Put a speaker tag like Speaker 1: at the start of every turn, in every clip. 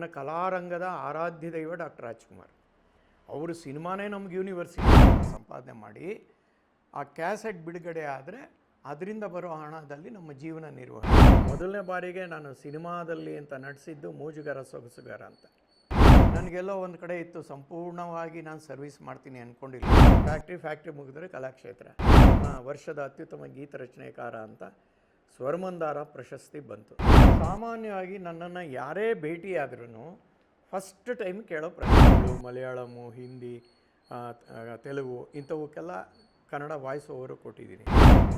Speaker 1: ನನ್ನ ಕಲಾರಂಗದ ಆರಾಧ್ಯ ದೈವ ಡಾಕ್ಟರ್ ರಾಜ್ಕುಮಾರ್ ಅವರು ಸಿನಿಮಾನೇ ನಮ್ಗೆ ಯೂನಿವರ್ಸಿಟಿ ಸಂಪಾದನೆ ಮಾಡಿ ಆ ಕ್ಯಾಸೆಟ್ ಬಿಡುಗಡೆ ಆದರೆ ಅದರಿಂದ ಬರೋ ಹಣದಲ್ಲಿ ನಮ್ಮ ಜೀವನ ನಿರ್ವಹಣೆ. ಮೊದಲನೇ ಬಾರಿಗೆ ನಾನು ಸಿನಿಮಾದಲ್ಲಿ ಅಂತ ನಟಿಸಿದ್ದು ಮೂಜುಗಾರ ಸೊಗಸುಗಾರ ಅಂತ. ನನಗೆಲ್ಲೋ ಒಂದು ಕಡೆ ಇತ್ತು, ಸಂಪೂರ್ಣವಾಗಿ ನಾನು ಸರ್ವಿಸ್ ಮಾಡ್ತೀನಿ ಅಂದ್ಕೊಂಡಿಲ್ಲ. ಫ್ಯಾಕ್ಟ್ರಿ ಮುಗಿದ್ರೆ ಕಲಾಕ್ಷೇತ್ರ ವರ್ಷದ ಅತ್ಯುತ್ತಮ ಗೀತ ರಚನೆಕಾರ ಅಂತ ಸ್ವರಮಂದಾರ ಪ್ರಶಸ್ತಿ ಬಂತು. ಸಾಮಾನ್ಯವಾಗಿ ನನ್ನನ್ನು ಯಾರೇ ಭೇಟಿಯಾದ್ರೂ ಫಸ್ಟ್ ಟೈಮ್ ಕೇಳೋ ಪ್ರಶ್ನೆಗಳು ಮಲಯಾಳಮು, ಹಿಂದಿ, ತೆಲುಗು ಇಂಥವಕ್ಕೆಲ್ಲ ಕನ್ನಡ ವಾಯ್ಸ್ ಓವರು ಕೊಟ್ಟಿದ್ದೀನಿ.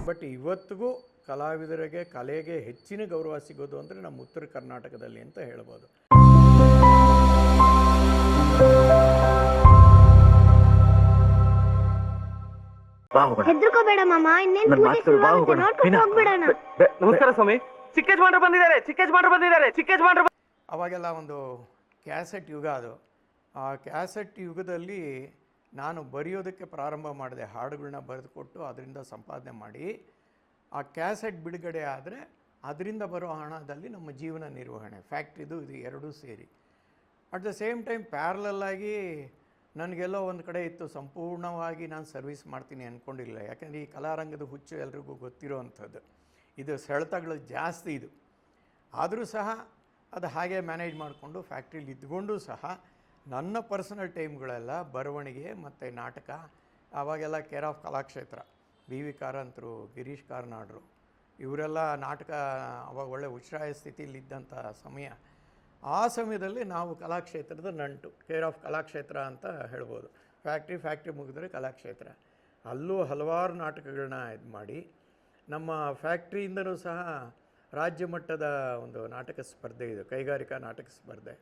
Speaker 1: ಬಟ್ ಇವತ್ತಿಗೂ ಕಲಾವಿದರಿಗೆ, ಕಲೆಗೆ ಹೆಚ್ಚಿನ ಗೌರವ ಸಿಗೋದು ಅಂದರೆ ನಮ್ಮ ಉತ್ತರ ಕರ್ನಾಟಕದಲ್ಲಿ ಅಂತ ಹೇಳ್ಬೋದು.
Speaker 2: ಹೆದರ್ಕೋಬೇಡ ಮಾಮ, ಇನ್ನೇನು ಹೋಗ್ಬಿಡೋಣ.
Speaker 3: ನಮಸ್ಕಾರ ಸ್ವಾಮಿ. ಚಿಕ್ಕೇಜ್ಮಾಂಡ್ರು ಬಂದಿದ್ದಾರೆ.
Speaker 1: ಅವಾಗೆಲ್ಲ ಒಂದು ಕ್ಯಾಸೆಟ್ ಯುಗ ಅದು. ಆ ಕ್ಯಾಸೆಟ್ ಯುಗದಲ್ಲಿ ನಾನು ಬರೆಯೋದಕ್ಕೆ ಪ್ರಾರಂಭ ಮಾಡಿದೆ. ಹಾಡುಗಳನ್ನ ಬರೆದುಕೊಟ್ಟು ಅದರಿಂದ ಸಂಪಾದನೆ ಮಾಡಿ ಆ ಕ್ಯಾಸೆಟ್ ಬಿಡುಗಡೆ ಆದರೆ ಅದರಿಂದ ಬರೋ ಹಣದಲ್ಲಿ ನಮ್ಮ ಜೀವನ ನಿರ್ವಹಣೆ, ಫ್ಯಾಕ್ಟ್ರಿದು ಇದು ಎರಡೂ ಸೇರಿ. ಅಟ್ ದ ಸೇಮ್ ಟೈಮ್ ಪ್ಯಾರಲಲ್ಲಾಗಿ ನನಗೆಲ್ಲೋ ಒಂದು ಕಡೆ ಇತ್ತು, ಸಂಪೂರ್ಣವಾಗಿ ನಾನು ಸರ್ವಿಸ್ ಮಾಡ್ತೀನಿ ಅಂದ್ಕೊಂಡಿಲ್ಲ. ಯಾಕೆಂದರೆ ಈ ಕಲಾರಂಗದ ಹುಚ್ಚು ಎಲ್ರಿಗೂ ಗೊತ್ತಿರೋ ಅಂಥದ್ದು. ಇದು ಸೆಳೆತಗಳು ಜಾಸ್ತಿ ಇದು. ಆದರೂ ಸಹ ಅದು ಹಾಗೆ ಮ್ಯಾನೇಜ್ ಮಾಡಿಕೊಂಡು ಫ್ಯಾಕ್ಟ್ರಿಲಿ ಇದ್ಕೊಂಡು ಸಹ ನನ್ನ ಪರ್ಸನಲ್ ಟೈಮ್ಗಳೆಲ್ಲ ಬರವಣಿಗೆ ಮತ್ತು ನಾಟಕ. ಆವಾಗೆಲ್ಲ ಕೇರ್ ಆಫ್ ಕಲಾಕ್ಷೇತ್ರ, BV ಕಾರಂತರು, ಗಿರೀಶ್ ಕಾರ್ನಾಡ್ರು ಇವರೆಲ್ಲ ನಾಟಕ ಅವಾಗ ಒಳ್ಳೆ ಉಚ್ಛ್ರಾಯ ಸ್ಥಿತಿಯಲ್ಲಿದ್ದಂಥ ಸಮಯ. ಆ ಸಮಯದಲ್ಲಿ ನಾವು ಕಲಾಕ್ಷೇತ್ರದ ನಂಟು, ಕೇರ್ ಆಫ್ ಕಲಾಕ್ಷೇತ್ರ ಅಂತ ಹೇಳ್ಬೋದು. ಫ್ಯಾಕ್ಟ್ರಿ ಮುಗಿದ್ರೆ ಕಲಾಕ್ಷೇತ್ರ. ಅಲ್ಲೂ ಹಲವಾರು ನಾಟಕಗಳನ್ನ ಇದು ಮಾಡಿ ನಮ್ಮ ಫ್ಯಾಕ್ಟ್ರಿಯಿಂದಲೂ ಸಹ ರಾಜ್ಯ ಮಟ್ಟದ ಒಂದು ನಾಟಕ ಸ್ಪರ್ಧೆ ಇದು, ಕೈಗಾರಿಕಾ ನಾಟಕ ಸ್ಪರ್ಧೆ.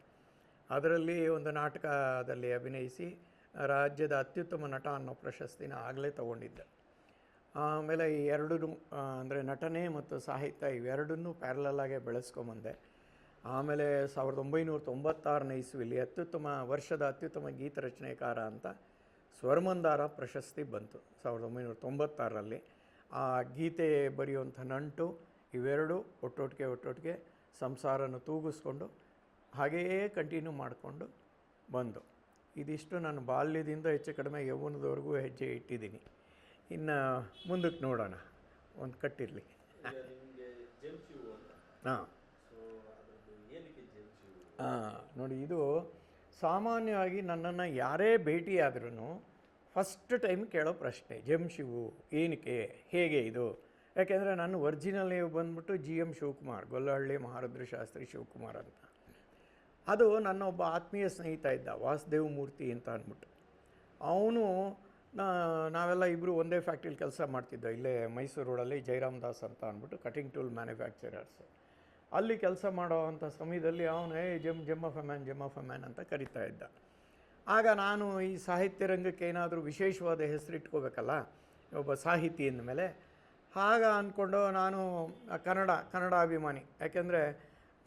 Speaker 1: ಅದರಲ್ಲಿ ಒಂದು ನಾಟಕದಲ್ಲಿ ಅಭಿನಯಿಸಿ ರಾಜ್ಯದ ಅತ್ಯುತ್ತಮ ನಟ ಅನ್ನೋ ಪ್ರಶಸ್ತಿನ ಆಗಲೇ ತಗೊಂಡಿದ್ದೆ. ಆಮೇಲೆ ಈ ಎರಡೂ ಅಂದರೆ ನಟನೆ ಮತ್ತು ಸಾಹಿತ್ಯ ಇವೆರಡನ್ನೂ ಪ್ಯಾರಲಲ್ಲಾಗೆ ಬೆಳೆಸ್ಕೊಂಬಂದೆ. ಆಮೇಲೆ 1996ನೇ ಇಸ್ವಿಲಿ ವರ್ಷದ ಅತ್ಯುತ್ತಮ ಗೀತ ರಚನೆಕಾರ ಅಂತ ಸ್ವರಮಂದಾರ ಪ್ರಶಸ್ತಿ ಬಂತು 1996ರಲ್ಲಿ. ಆ ಗೀತೆ ಬರೆಯುವಂಥ ನಂಟು ಇವೆರಡು ಒಟ್ಟೊಟ್ಟಿಗೆ ಸಂಸಾರನ ತೂಗಿಸ್ಕೊಂಡು ಹಾಗೆಯೇ ಕಂಟಿನ್ಯೂ ಮಾಡಿಕೊಂಡು ಬಂದು ಇದಿಷ್ಟು ನನ್ನ ಬಾಲ್ಯದಿಂದ ಹೆಚ್ಚು ಕಡಿಮೆ ಯೌವನದವರೆಗೂ ಹೆಜ್ಜೆ ಇಟ್ಟಿದ್ದೀನಿ. ಇನ್ನು ಮುಂದಕ್ಕೆ ನೋಡೋಣ, ಒಂದು ಕಟ್ಟಿರಲಿ. ನೋಡಿ, ಇದು ಸಾಮಾನ್ಯವಾಗಿ ನನ್ನನ್ನು ಯಾರೇ ಭೇಟಿಯಾದ್ರೂ ಫಸ್ಟ್ ಟೈಮ್ ಕೇಳೋ ಪ್ರಶ್ನೆ, ಜಂಶಿವು ಏನಕ್ಕೆ, ಹೇಗೆ ಇದು? ಯಾಕೆಂದರೆ ನಾನು ಒರಿಜಿನಲ್ ನೇಮ್ ಬಂದ್ಬಿಟ್ಟು GM ಶಿವಕುಮಾರ್, ಗೊಲ್ಲಹಳ್ಳಿ ಮಹಾರುದ್ರ ಶಾಸ್ತ್ರಿ ಶಿವಕುಮಾರ್ ಅಂತ. ಅದು ನನ್ನ ಒಬ್ಬ ಆತ್ಮೀಯ ಸ್ನೇಹಿತ ಇದ್ದ, ವಾಸುದೇವ ಮೂರ್ತಿ ಅಂತ ಅಂದ್ಬಿಟ್ಟು. ಅವನು ನಾವೆಲ್ಲ ಇಬ್ಬರು ಒಂದೇ ಫ್ಯಾಕ್ಟ್ರಿಲಿ ಕೆಲಸ ಮಾಡ್ತಿದ್ದೋ, ಇಲ್ಲೇ ಮೈಸೂರು ರೋಡಲ್ಲಿ ಜಯರಾಮ್ ದಾಸ್ ಅಂತ ಅಂದ್ಬಿಟ್ಟು ಕಟಿಂಗ್ ಟೂಲ್ ಮ್ಯಾನುಫ್ಯಾಕ್ಚರರ್ಸು. ಅಲ್ಲಿ ಕೆಲಸ ಮಾಡೋ ಅಂಥ ಸಮಯದಲ್ಲಿ ಅವನೇ ಜಮ್ ಆಫ್ ಎ ಮ್ಯಾನ್ ಅಂತ ಕರಿತಾ ಇದ್ದ. ಆಗ ನಾನು ಈ ಸಾಹಿತ್ಯ ರಂಗಕ್ಕೆ ಏನಾದರೂ ವಿಶೇಷವಾದ ಹೆಸರಿಟ್ಕೋಬೇಕಲ್ಲ, ಒಬ್ಬ ಸಾಹಿತಿ ಅಂದಮೇಲೆ. ಆಗ ಅಂದ್ಕೊಂಡು ನಾನು ಕನ್ನಡಾಭಿಮಾನಿ. ಯಾಕೆಂದರೆ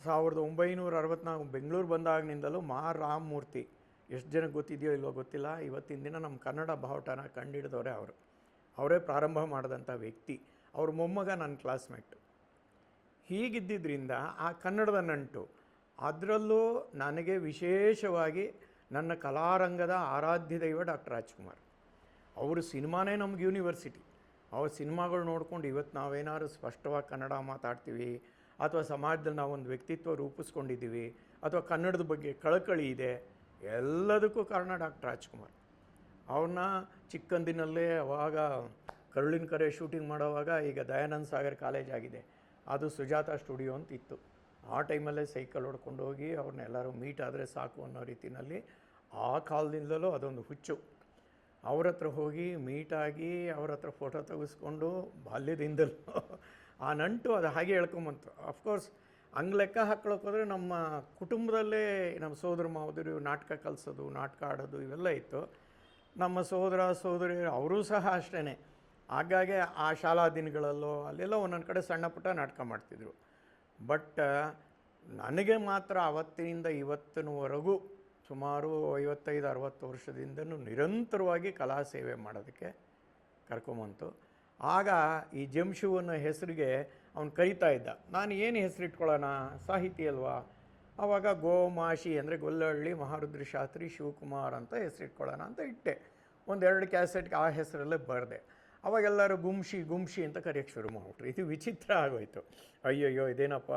Speaker 1: 1964 ಬೆಂಗಳೂರು ಬಂದಾಗಿನಿಂದಲೂ ರಾಮಮೂರ್ತಿ, ಎಷ್ಟು ಜನಕ್ಕೆ ಗೊತ್ತಿದೆಯೋ ಇಲ್ವೋ ಗೊತ್ತಿಲ್ಲ, ಇವತ್ತಿನ ದಿನ ನಮ್ಮ ಕನ್ನಡ ಬಾವುಟನ ಕಂಡುಹಿಡಿದವರೇ ಅವರು. ಅವರೇ ಪ್ರಾರಂಭ ಮಾಡಿದಂಥ ವ್ಯಕ್ತಿ. ಅವ್ರ ಮೊಮ್ಮಗ ನನ್ನ ಕ್ಲಾಸ್ಮೇಟ್. ಹೀಗಿದ್ದಿದ್ದರಿಂದ ಆ ಕನ್ನಡದ ನಂಟು, ಅದರಲ್ಲೂ ನನಗೆ ವಿಶೇಷವಾಗಿ ನನ್ನ ಕಲಾರಂಗದ ಆರಾಧ್ಯ ದೈವ ಡಾಕ್ಟರ್ ರಾಜ್ಕುಮಾರ್ ಅವರು ಸಿನಿಮಾನೇ ನಮ್ಗೆ ಯೂನಿವರ್ಸಿಟಿ. ಅವ್ರ ಸಿನಿಮಾಗಳು ನೋಡ್ಕೊಂಡು ಇವತ್ತು ನಾವೇನಾದ್ರು ಸ್ಪಷ್ಟವಾಗಿ ಕನ್ನಡ ಮಾತಾಡ್ತೀವಿ, ಅಥವಾ ಸಮಾಜದಲ್ಲಿ ನಾವೊಂದು ವ್ಯಕ್ತಿತ್ವ ರೂಪಿಸ್ಕೊಂಡಿದ್ದೀವಿ, ಅಥವಾ ಕನ್ನಡದ ಬಗ್ಗೆ ಕಳಕಳಿ ಇದೆ, ಎಲ್ಲದಕ್ಕೂ ಕಾರಣ ಡಾಕ್ಟರ್ ರಾಜ್ಕುಮಾರ್. ಅವ್ರನ್ನ ಚಿಕ್ಕಂದಿನಲ್ಲೇ ಅವಾಗ ಕರುಳಿನ ಕರೆ ಶೂಟಿಂಗ್ ಮಾಡೋವಾಗ, ಈಗ ದಯಾನಂದ ಸಾಗರ್ ಕಾಲೇಜ್ ಆಗಿದೆ, ಅದು ಸುಜಾತ ಸ್ಟುಡಿಯೋ ಅಂತ ಇತ್ತು. ಆ ಟೈಮಲ್ಲೇ ಸೈಕಲ್ ಹೊಡ್ಕೊಂಡು ಹೋಗಿ ಅವ್ರನ್ನೆಲ್ಲರೂ ಮೀಟ್ ಆದರೆ ಸಾಕು ಅನ್ನೋ ರೀತಿಯಲ್ಲಿ ಆ ಕಾಲದಿಂದಲೂ ಅದೊಂದು ಹುಚ್ಚು. ಅವ್ರ ಹತ್ರ ಹೋಗಿ ಮೀಟಾಗಿ ಅವ್ರ ಹತ್ರ ಫೋಟೋ ತೆಗೆಸ್ಕೊಂಡು ಬಾಲ್ಯದಿಂದಲೂ ಆ ನಂಟು ಅದು ಹಾಗೆ ಹೇಳ್ಕೊಂಬಂತು. ಅಫ್ಕೋರ್ಸ್ ಹಂಗೆ ಲೆಕ್ಕ ಹಾಕ್ಕೊಳ್ಳೋಕ್ಕೋದ್ರೆ ನಮ್ಮ ಕುಟುಂಬದಲ್ಲೇ ನಮ್ಮ ಸೋದರ ಮಾವದಿರು ನಾಟಕ ಕಲಿಸೋದು, ನಾಟಕ ಆಡೋದು ಇವೆಲ್ಲ ಇತ್ತು. ನಮ್ಮ ಸೋದರ ಸೋದರಿ ಅವರೂ ಸಹ ಅಷ್ಟೇ. ಹಾಗಾಗಿ ಆ ಶಾಲಾ ದಿನಗಳಲ್ಲೋ ಅಲ್ಲೆಲ್ಲ ಒಂದೊಂದು ಕಡೆ ಸಣ್ಣ ಪುಟ್ಟ ನಾಟಕ ಮಾಡ್ತಿದ್ರು. ಬಟ್ ನನಗೆ ಮಾತ್ರ ಅವತ್ತಿನಿಂದ ಇವತ್ತಿನವರೆಗೂ ಸುಮಾರು 55-60 ವರ್ಷದಿಂದನೂ ನಿರಂತರವಾಗಿ ಕಲಾ ಸೇವೆ ಮಾಡೋದಕ್ಕೆ ಕರ್ಕೊಂಬಂತು. ಆಗ ಈ ಜಂಶು ಅನ್ನೋ ಹೆಸರಿಗೆ ಅವನು ಕರಿತಾ ಇದ್ದ. ನಾನು ಏನು ಹೆಸರಿಟ್ಕೊಳ್ಳೋಣ, ಸಾಹಿತಿ ಅಲ್ವಾ, ಆವಾಗ ಗೋಮಾಶಿ ಅಂದರೆ ಗೊಲ್ಲಹಳ್ಳಿ ಮಹಾರುದ್ರ ಶಾಸ್ತ್ರಿ ಶಿವಕುಮಾರ್ ಅಂತ ಹೆಸರಿಟ್ಕೊಳ್ಳೋಣ ಅಂತ ಇಟ್ಟೆ. ಒಂದೆರಡು ಕ್ಯಾಸೆಟ್ಗೆ ಆ ಹೆಸರಲ್ಲೇ ಬರೆದೆ. ಅವಾಗೆಲ್ಲರೂ ಗುಮ್ಶಿ ಅಂತ ಕರೆಯೋಕ್ಕೆ ಶುರು ಮಾಡಿಬಿಟ್ರು. ಇದು ವಿಚಿತ್ರ ಆಗೋಯ್ತು. ಅಯ್ಯಯ್ಯೋ ಇದೇನಪ್ಪ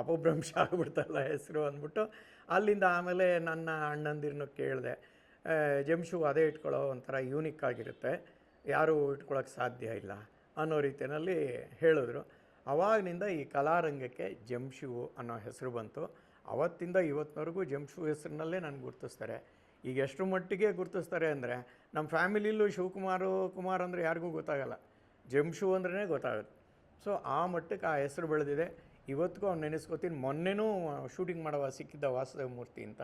Speaker 1: ಅಪಭ್ರಂಶ ಆಗ್ಬಿಡ್ತಲ್ಲ ಹೆಸರು ಅಂದ್ಬಿಟ್ಟು ಅಲ್ಲಿಂದ ಆಮೇಲೆ ನನ್ನ ಅಣ್ಣಂದಿರನ್ನು ಕೇಳಿದೆ. ಜಂಶು ಅದೇ ಇಟ್ಕೊಳ್ಳೋ ಒಂಥರ ಯೂನಿಕ್ ಆಗಿರುತ್ತೆ, ಯಾರೂ ಇಟ್ಕೊಳ್ಳೋಕ್ಕೆ ಸಾಧ್ಯ ಇಲ್ಲ ಅನ್ನೋ ರೀತಿಯಲ್ಲಿ ಹೇಳಿದ್ರು. ಆವಾಗಿನಿಂದ ಈ ಕಲಾರಂಗಕ್ಕೆ ಜಂಶು ಅನ್ನೋ ಹೆಸರು ಬಂತು. ಅವತ್ತಿಂದ ಇವತ್ತಿನವರೆಗೂ ಜಂಶು ಹೆಸರಿನಲ್ಲೇ ನನಗೆ ಗುರ್ತಿಸ್ತಾರೆ. ಈಗ ಎಷ್ಟು ಮಟ್ಟಿಗೆ ಗುರ್ತಿಸ್ತಾರೆ ಅಂದರೆ ನಮ್ಮ ಫ್ಯಾಮಿಲಿಯಲ್ಲೂ ಕುಮಾರ್ ಅಂದರೆ ಯಾರಿಗೂ ಗೊತ್ತಾಗಲ್ಲ, ಜಂಶು ಅಂದ್ರೇ ಗೊತ್ತಾಗುತ್ತೆ. ಸೊ ಆ ಮಟ್ಟಕ್ಕೆ ಆ ಹೆಸರು ಬೆಳೆದಿದೆ. ಇವತ್ತಿಗೂ ಅವ್ನು ನೆನೆಸ್ಕೋತೀನಿ. ಮೊನ್ನೆನೂ ಶೂಟಿಂಗ್ ಮಾಡುವ ಸಿಕ್ಕಿದ್ದ ವಾಸುದೇವ ಮೂರ್ತಿ ಅಂತ,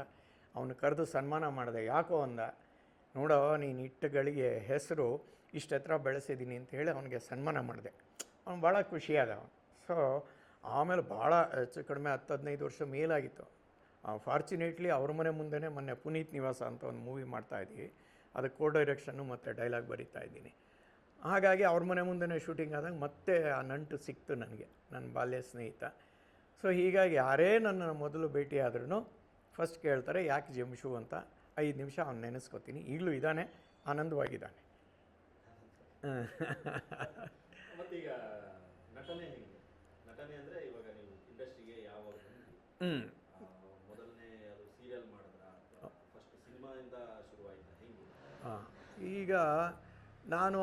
Speaker 1: ಅವನು ಕರೆದು ಸನ್ಮಾನ ಮಾಡಿದೆ. ಯಾಕೋ ಅಂದ, ನೋಡೋ ನೀನು ಇಟ್ಟಗಳಿಗೆ ಹೆಸರು ಇಷ್ಟು ಎತ್ತರ ಬೆಳೆಸಿದ್ದೀನಿ ಅಂತ ಹೇಳಿ ಅವನಿಗೆ ಸನ್ಮಾನ ಮಾಡಿದೆ. ಅವ್ನು ಭಾಳ ಖುಷಿಯಾದ. ಸೊ ಆಮೇಲೆ ಭಾಳ ಹೆಚ್ಚು ಕಡಿಮೆ 10-15 ವರ್ಷ ಮೇಲಾಗಿತ್ತು. ಫಾರ್ಚುನೇಟ್ಲಿ ಅವ್ರ ಮನೆ ಮುಂದೆನೇ ಮೊನ್ನೆ ಪುನೀತ್ ನಿವಾಸ ಅಂತ ಒಂದು ಮೂವಿ ಮಾಡ್ತಾಯಿದ್ದೀವಿ. ಅದಕ್ಕೆ ಕೋ ಡೈರೆಕ್ಷನ್ನು ಮತ್ತು ಡೈಲಾಗ್ ಬರೀತಾ ಇದ್ದೀನಿ. ಹಾಗಾಗಿ ಅವ್ರ ಮನೆ ಮುಂದೆನೇ ಶೂಟಿಂಗ್ ಆದಾಗ ಮತ್ತೆ ಆ ನಂಟು ಸಿಕ್ತು ನನಗೆ, ನನ್ನ ಬಾಲ್ಯ ಸ್ನೇಹಿತ. ಸೊ ಹೀಗಾಗಿ ಯಾರೇ ನನ್ನ ಮೊದಲು ಭೇಟಿ ಆದ್ರೂ ಫಸ್ಟ್ ಕೇಳ್ತಾರೆ ಯಾಕೆ ಜಂಶು ಅಂತ. 5 ನಿಮಿಷ ಅವ್ನು ನೆನೆಸ್ಕೊತೀನಿ. ಈಗಲೂ ಇದ್ದಾನೆ, ಆನಂದವಾಗಿದ್ದಾನೆ.
Speaker 4: ಮತ್ತೀಗ ನಟನೆ ಹೇಗೆ? ನಟನೆ ಅಂದರೆ ಇವಾಗ ನೀವು ಇಂಡಸ್ಟ್ರಿಗೆ ಯಾವಾಗ ಮೊದಲನೇ ಅದು ಸೀರಿಯಲ್ ಮಾಡಿದ್ರಾ, ಫಸ್ಟ್ ಸಿನಿಮಾದಿಂದ ಶುರುವಾಯಿತಾ, ಹೇಗೆ?
Speaker 1: ಈಗ ನಾನು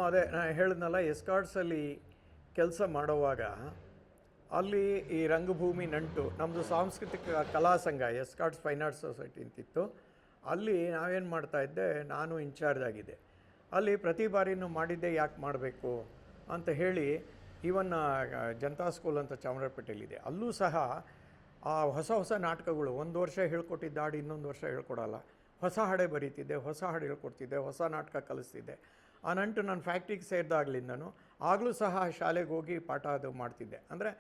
Speaker 1: ಹೇಳಿದ್ನಲ್ಲ, ಎಸ್ಕಾರ್ಟ್ಸಲ್ಲಿ ಕೆಲಸ ಮಾಡೋವಾಗ ಅಲ್ಲಿ ಈ ರಂಗಭೂಮಿ ನಂಟು, ನಮ್ಮದು ಸಾಂಸ್ಕೃತಿಕ ಕಲಾ ಸಂಘ ಎಸ್ಕಾರ್ಟ್ಸ್ ಫೈನ್ ಆರ್ಟ್ಸ್ ಸೊಸೈಟಿ ಅಂತಿತ್ತು. ಅಲ್ಲಿ ನಾವೇನು ಮಾಡ್ತಾಯಿದ್ದೆ, ನಾನು ಇನ್ಚಾರ್ಜ್ ಆಗಿದ್ದೆ. ಅಲ್ಲಿ ಪ್ರತಿ ಬಾರಿನೂ ಮಾಡಿದ್ದೆ, ಯಾಕೆ ಮಾಡಬೇಕು ಅಂತ ಹೇಳಿ ಈವನ್ ಜನತಾ ಸ್ಕೂಲ್ ಅಂತ ಚಾಮರಾಜಪೇಟೆಯಲ್ಲಿದೆ, ಅಲ್ಲೂ ಸಹ ಆ ಹೊಸ ನಾಟಕಗಳು, ಒಂದು ವರ್ಷ ಹೇಳ್ಕೊಟ್ಟಿದ್ದ ಹಾಡು ಇನ್ನೊಂದು ವರ್ಷ ಹೇಳ್ಕೊಡಲ್ಲ, ಹೊಸ ಹಾಡೇ ಬರೀತಿದ್ದೆ, ಹೊಸ ಹಾಡು ಹೇಳ್ಕೊಡ್ತಿದ್ದೆ, ಹೊಸ ನಾಟಕ ಕಲಿಸ್ತಿದ್ದೆ. ಆ ನಂಟು ನಾನು ಫ್ಯಾಕ್ಟ್ರಿಗೆ ಸೇರಿದಾಗಲಿಂದನೂ ಆಗಲೂ ಸಹ ಶಾಲೆಗೆ ಹೋಗಿ ಪಾಠ ಅದು ಮಾಡ್ತಿದ್ದೆ. ಅಂದರೆ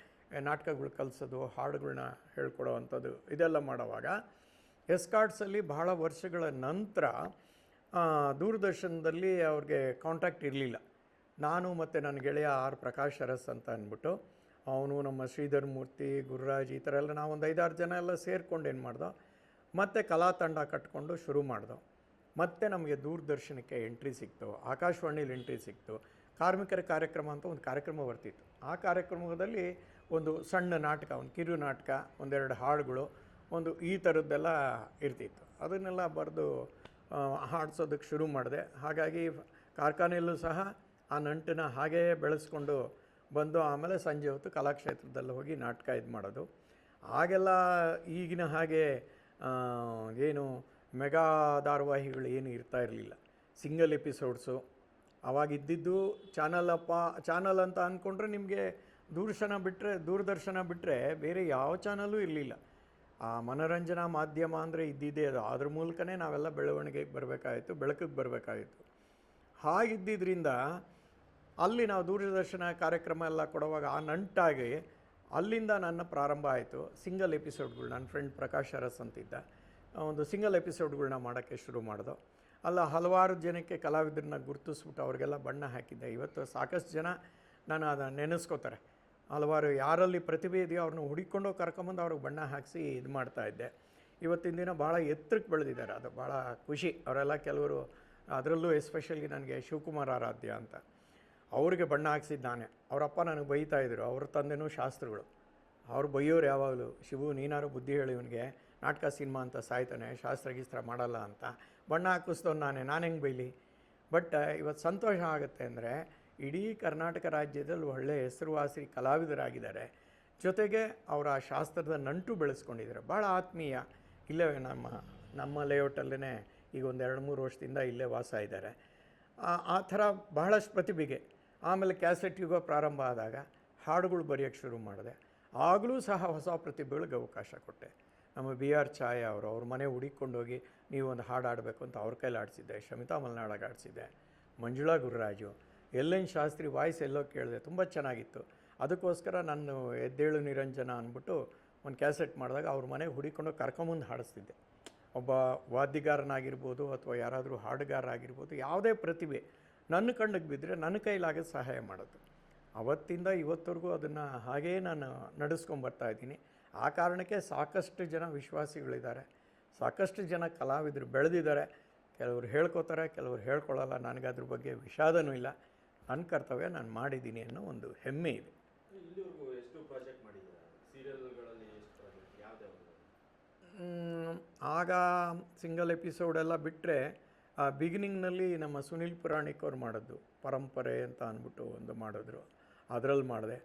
Speaker 1: ನಾಟಕಗಳು ಕಲಿಸೋದು, ಹಾಡುಗಳನ್ನ ಹೇಳ್ಕೊಡೋ ಅಂಥದ್ದು ಇದೆಲ್ಲ ಮಾಡೋವಾಗ ಎಸ್ಕಾರ್ಟ್ಸಲ್ಲಿ ಬಹಳ ವರ್ಷಗಳ ನಂತರ ದೂರದರ್ಶನದಲ್ಲಿ ಅವ್ರಿಗೆ ಕಾಂಟ್ಯಾಕ್ಟ್ ಇರಲಿಲ್ಲ. ನಾನು ಮತ್ತು ನನ್ನ ಗೆಳೆಯ ಆರ್ ಪ್ರಕಾಶ್ ಅರಸ್ ಅಂತ ಅಂದ್ಬಿಟ್ಟು, ಅವನು ನಮ್ಮ ಶ್ರೀಧರ್ ಮೂರ್ತಿ, ಗುರುರಾಜ್, ಈ ಥರ ಎಲ್ಲ ನಾವು ಒಂದು 5-6 ಜನ ಎಲ್ಲ ಸೇರ್ಕೊಂಡು ಏನು ಮಾಡ್ದೋ, ಮತ್ತು ಕಲಾ ತಂಡ ಕಟ್ಕೊಂಡು ಶುರು ಮಾಡ್ದೋ. ಮತ್ತು ನಮಗೆ ದೂರದರ್ಶನಕ್ಕೆ ಎಂಟ್ರಿ ಸಿಕ್ತು, ಆಕಾಶವಾಣಿಲಿ ಎಂಟ್ರಿ ಸಿಕ್ತು. ಕಾರ್ಮಿಕರ ಕಾರ್ಯಕ್ರಮ ಅಂತ ಒಂದು ಕಾರ್ಯಕ್ರಮ ಬರ್ತಿತ್ತು. ಆ ಕಾರ್ಯಕ್ರಮದಲ್ಲಿ ಒಂದು ಸಣ್ಣ ನಾಟಕ, ಒಂದು ಕಿರು ನಾಟಕ, 1-2 ಹಾಡುಗಳು, ಒಂದು ಈ ಥರದ್ದೆಲ್ಲ ಇರ್ತಿತ್ತು. ಅದನ್ನೆಲ್ಲ ಬರೆದು ಹಾಡಿಸೋದಕ್ಕೆ ಶುರು ಮಾಡಿದೆ. ಹಾಗಾಗಿ ಕಾರ್ಖಾನೆಯಲ್ಲೂ ಸಹ ಆ ನಂಟನ್ನು ಹಾಗೇ ಬೆಳೆಸ್ಕೊಂಡು ಬಂದು ಆಮೇಲೆ ಸಂಜೆ ಹೊತ್ತು ಕಲಾಕ್ಷೇತ್ರದಲ್ಲಿ ಹೋಗಿ ನಾಟಕ ಇದು ಮಾಡೋದು. ಆಗೆಲ್ಲ ಈಗಿನ ಹಾಗೆ ಏನು ಮೆಗಾ ಧಾರಾವಾಹಿಗಳು ಏನು ಇರ್ತಾ ಇರಲಿಲ್ಲ, ಸಿಂಗಲ್ ಎಪಿಸೋಡ್ಸು. ಆವಾಗಿದ್ದಿದ್ದು ಚಾನಲ್ ಅಂತ ಅಂದ್ಕೊಂಡ್ರೆ ನಿಮಗೆ ದೂರದರ್ಶನ ಬಿಟ್ಟರೆ ಬೇರೆ ಯಾವ ಚಾನಲ್ಲೂ ಇರಲಿಲ್ಲ. ಆ ಮನೋರಂಜನಾ ಮಾಧ್ಯಮ ಅಂದರೆ ಇದ್ದಿದ್ದೇ ಅದು. ಅದ್ರ ಮೂಲಕನೇ ನಾವೆಲ್ಲ ಬೆಳವಣಿಗೆಗೆ ಬರಬೇಕಾಯಿತು, ಬೆಳಕಿಗೆ ಬರಬೇಕಾಗಿತ್ತು. ಹಾಗಿದ್ದಿದ್ದರಿಂದ ಅಲ್ಲಿ ನಾವು ದೂರದರ್ಶನ ಕಾರ್ಯಕ್ರಮ ಎಲ್ಲ ಕೊಡುವಾಗ ಆ ನಂಟಾಗಿ ಅಲ್ಲಿಂದ ನನ್ನ ಪ್ರಾರಂಭ ಆಯಿತು. ಸಿಂಗಲ್ ಎಪಿಸೋಡ್ಗಳು, ನನ್ನ ಫ್ರೆಂಡ್ ಪ್ರಕಾಶ್ ಅರಸ್ ಅಂತಿದ್ದ, ಒಂದು ಸಿಂಗಲ್ ಎಪಿಸೋಡ್ಗಳನ್ನ ಮಾಡೋಕ್ಕೆ ಶುರು ಮಾಡಿದೋ. ಅಲ್ಲ ಹಲವಾರು ಜನಕ್ಕೆ ಕಲಾವಿದರನ್ನ ಗುರುತಿಸ್ಬಿಟ್ಟು ಅವ್ರಿಗೆಲ್ಲ ಬಣ್ಣ ಹಾಕಿದ್ದೆ. ಇವತ್ತು ಸಾಕಷ್ಟು ಜನ ನಾನು ಅದನ್ನು ನೆನೆಸ್ಕೋತಾರೆ. ಹಲವಾರು ಯಾರಲ್ಲಿ ಪ್ರತಿಭೆ ಇದೆಯೋ ಅವ್ರನ್ನ ಹುಡುಕೊಂಡೋಗಿ ಕರ್ಕೊಂಬಂದು ಅವ್ರಿಗೆ ಬಣ್ಣ ಹಾಕಿಸಿ ಇದು ಮಾಡ್ತಾಯಿದ್ದೆ. ಇವತ್ತಿನ ದಿನ ಭಾಳ ಎತ್ತರಕ್ಕೆ ಬೆಳೆದಿದ್ದಾರೆ, ಅದು ಭಾಳ ಖುಷಿ. ಅವರೆಲ್ಲ ಕೆಲವರು, ಅದರಲ್ಲೂ ಎಸ್ಪೆಷಲಿ ನನಗೆ ಶಿವಕುಮಾರ್ ಆರಾಧ್ಯ ಅಂತ, ಅವ್ರಿಗೆ ಬಣ್ಣ ಹಾಕ್ಸಿದ್ದು ನಾನೇ. ಅವರಪ್ಪ ನನಗೆ ಬೈತಾಯಿದ್ರು, ಅವ್ರ ತಂದೆನೂ ಶಾಸ್ತ್ರಿಗಳು. ಅವ್ರು ಬೈಯೋರು ಯಾವಾಗಲೂ, ಶಿವು ನೀನಾರು ಬುದ್ಧಿ ಹೇಳಿ ಇವನಿಗೆ, ನಾಟಕ ಸಿನಿಮಾ ಅಂತ ಸಾಯ್ತಾನೆ, ಶಾಸ್ತ್ರ ಮಾಡಲ್ಲ ಅಂತ. ಬಣ್ಣ ಹಾಕಿಸ್ದವ್ ನಾನು ಹೆಂಗೆ ಬೈಲಿ? ಬಟ್ ಇವತ್ತು ಸಂತೋಷ ಆಗುತ್ತೆ ಅಂದರೆ ಇಡೀ ಕರ್ನಾಟಕ ರಾಜ್ಯದಲ್ಲಿ ಒಳ್ಳೆಯ ಹೆಸರುವಾಸಿ ಕಲಾವಿದರಾಗಿದ್ದಾರೆ. ಜೊತೆಗೆ ಅವರ ಶಾಸ್ತ್ರದ ನಂಟು ಬೆಳೆಸ್ಕೊಂಡಿದ್ದಾರೆ, ಭಾಳ ಆತ್ಮೀಯ. ಇಲ್ಲೇ ನಮ್ಮ ಲೇಔಟಲ್ಲೇ ಈಗ ಒಂದು 2-3 ವರ್ಷದಿಂದ ಇಲ್ಲೇ ವಾಸ ಇದ್ದಾರೆ. ಆ ಥರ ಬಹಳಷ್ಟು ಪ್ರತಿಭೆಗೆ. ಆಮೇಲೆ ಕ್ಯಾಸೆಟ್ ಯುಗ ಪ್ರಾರಂಭ ಆದಾಗ ಹಾಡುಗಳು ಬರೆಯೋಕ್ಕೆ ಶುರು ಮಾಡಿದೆ. ಆಗಲೂ ಸಹ ಹೊಸ ಪ್ರತಿಭೆಗಳಿಗೆ ಅವಕಾಶ ಕೊಟ್ಟೆ. ನಮ್ಮ BR ಛಾಯಾ ಅವ್ರ ಮನೆ ಹುಡುಕೊಂಡೋಗಿ ನೀವು ಒಂದು ಹಾಡು ಆಡಬೇಕು ಅಂತ ಅವ್ರ ಕೈಲಿ ಆಡಿಸಿದ್ದೆ. ಶಮಿತಾ ಮಲ್ನಾಡಾಗ ಆಡಿಸಿದ್ದೆ. ಮಂಜುಳಾ ಗುರುರಾಜು, LN ಶಾಸ್ತ್ರಿ ವಾಯ್ಸ್ ಎಲ್ಲೋ ಕೇಳಿದೆ, ತುಂಬ ಚೆನ್ನಾಗಿತ್ತು. ಅದಕ್ಕೋಸ್ಕರ ನಾನು ಎದ್ದೇಳು ನಿರಂಜನ ಅಂದ್ಬಿಟ್ಟು ಒಂದು ಕ್ಯಾಸೆಟ್ ಮಾಡಿದಾಗ ಅವ್ರ ಮನೆಗೆ ಹುಡುಕೊಂಡು ಕರ್ಕೊಂಬಂದು ಹಾಡಿಸ್ತಿದ್ದೆ. ಒಬ್ಬ ವಾದ್ಯಗಾರನಾಗಿರ್ಬೋದು ಅಥವಾ ಯಾರಾದರೂ ಹಾಡುಗಾರರಾಗಿರ್ಬೋದು, ಯಾವುದೇ ಪ್ರತಿಭೆ ನನ್ನ ಕಣ್ಣಿಗೆ ಬಿದ್ದರೆ ನನ್ನ ಕೈಲಾಗ ಸಹಾಯ ಮಾಡೋದು. ಅವತ್ತಿಂದ ಇವತ್ತವರೆಗೂ ಅದನ್ನು ಹಾಗೇ ನಾನು ನಡೆಸ್ಕೊಂಬರ್ತಾಯಿದ್ದೀನಿ. ಆ ಕಾರಣಕ್ಕೆ ಸಾಕಷ್ಟು ಜನ ವಿಶ್ವಾಸಿಗಳಿದ್ದಾರೆ, ಸಾಕಷ್ಟು ಜನ ಕಲಾವಿದರು ಬೆಳೆದಿದ್ದಾರೆ. ಕೆಲವರು ಹೇಳ್ಕೊತಾರೆ, ಕೆಲವರು ಹೇಳ್ಕೊಳ್ಳಲ್ಲ. ನನಗೆ ಅದ್ರ ಬಗ್ಗೆ ವಿಷಾದನೂ ಇಲ್ಲ. ನನ್ನ ಕರ್ತವ್ಯ ನಾನು ಮಾಡಿದ್ದೀನಿ ಅನ್ನೋ ಒಂದು ಹೆಮ್ಮೆ ಇದೆ.
Speaker 4: ಇಲ್ಲಿವರೆಗೂ ಎಷ್ಟು ಪ್ರಾಜೆಕ್ಟ್ ಮಾಡಿದ್ದೀರಾ? ಸೀರಿಯಲ್ಗಳಲ್ಲಿ ಎಷ್ಟು ಪ್ರಾಜೆಕ್ಟ್, ಯಾವ್ದಾವ್ದು?
Speaker 1: ಆಗ ಸಿಂಗಲ್ ಎಪಿಸೋಡೆಲ್ಲ ಬಿಟ್ಟರೆ ಬಿಗಿನಿಂಗ್ನಲ್ಲಿ ನಮ್ಮ ಸುನೀಲ್ ಪುರಾಣಿಕ್ ಅವ್ರು ಮಾಡಿದ್ದು ಪರಂಪರೆ ಅಂತ ಅಂದ್ಬಿಟ್ಟು ಒಂದು ಮಾಡಿದ್ರು, ಅದರಲ್ಲಿ ಮಾಡಿದೆ.